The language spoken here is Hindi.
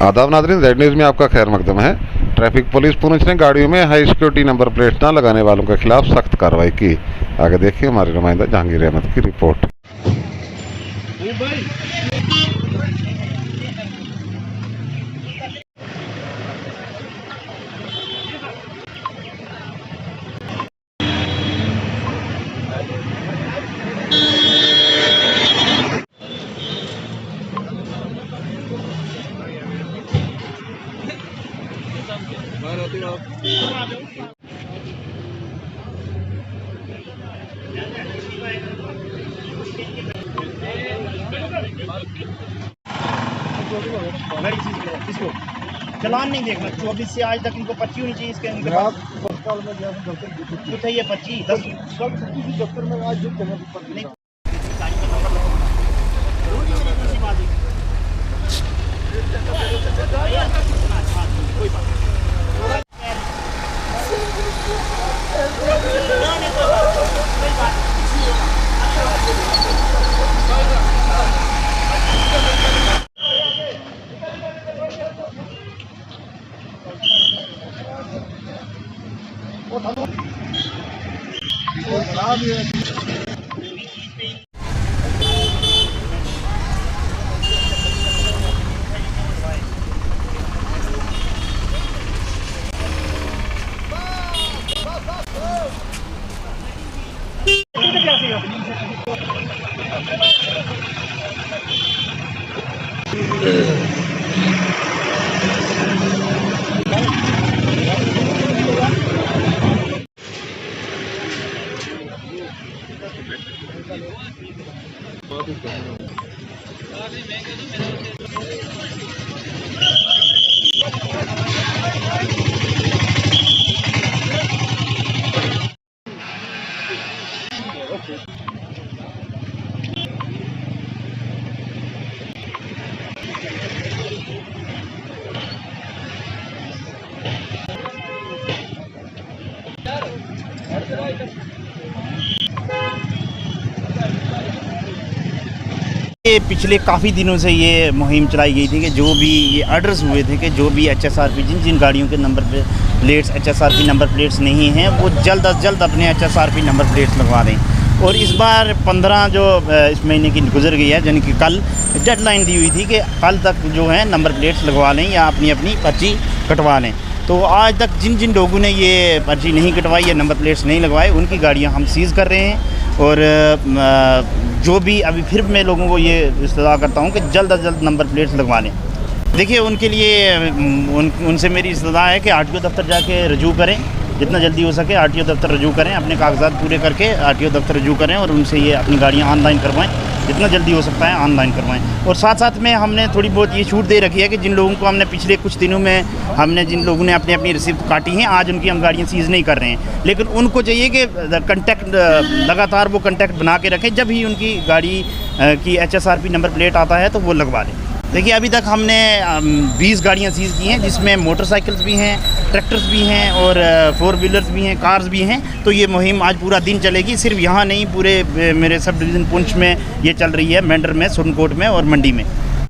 आदाब नाज़रीन, ज़ेड न्यूज़ में आपका खैर मकदम है। ट्रैफिक पुलिस पुंछ ने गाड़ियों में हाई सिक्योरिटी नंबर प्लेट न लगाने वालों के खिलाफ सख्त कार्रवाई की। आगे देखिए हमारे नुमाइंदा जहांगीर अहमद की रिपोर्ट। इसको चलान नहीं देखना, 24 से आज तक इनको पर्ची होनी चाहिए इसके इनके पास। तो ये पर्ची 10 दफ्तर में आज नहीं ये पिछले काफ़ी दिनों से ये मुहिम चलाई गई थी कि जो भी ये ऑर्डर्स हुए थे कि जो भी HSRP जिन गाड़ियों के number plates HSRP number plates नहीं हैं वो जल्द अज जल्द अपने HSRP नंबर प्लेट्स लगवा दें। और इस बार 15 जो इस महीने की गुजर गई है, यानी कि कल डेडलाइन दी हुई थी कि कल तक जो है नंबर प्लेट्स लगवा लें या अपनी अपनी पर्ची कटवा लें। तो आज तक जिन जिन लोगों ने ये पर्ची नहीं कटवाई या नंबर प्लेट्स नहीं लगवाए उनकी गाड़ियाँ हम सीज़ कर रहे हैं। और जो भी अभी फिर मैं लोगों को ये इस्तदा करता हूँ कि जल्द अज जल्द नंबर प्लेट्स लगवा लें। देखिए उनके लिए उनसे मेरी इस्तदा है कि RTO दफ्तर जाके रजू करें, जितना जल्दी हो सके RTO दफ्तर रजू करें, अपने कागजात पूरे करके RTO दफ्तर रजू करें और उनसे ये अपनी गाड़ियाँ ऑनलाइन करवाएं, जितना जल्दी हो सकता है ऑनलाइन करवाएं। और साथ साथ में हमने थोड़ी बहुत ये छूट दे रखी है कि जिन लोगों को हमने पिछले कुछ दिनों में जिन लोगों ने अपनी अपनी रिसिप्ट काटी हैं, आज उनकी हम गाड़ियाँ सीज़ नहीं कर रहे हैं, लेकिन उनको चाहिए कि कंटेक्ट लगातार वो कंटेक्ट बना के रखें, जब ही उनकी गाड़ी की HSRP नंबर प्लेट आता है तो वो लगवा लें। देखिए अभी तक हमने 20 गाड़ियाँ सीज़ की हैं, जिसमें मोटरसाइकिल्स भी हैं, ट्रैक्टर्स भी हैं और 4 व्हीलर्स भी हैं, कार्स भी हैं। तो ये मुहिम आज पूरा दिन चलेगी, सिर्फ यहाँ नहीं पूरे मेरे सब डिवीज़न पुंछ में ये चल रही है, मेंढर में, सुरनकोट में और मंडी में।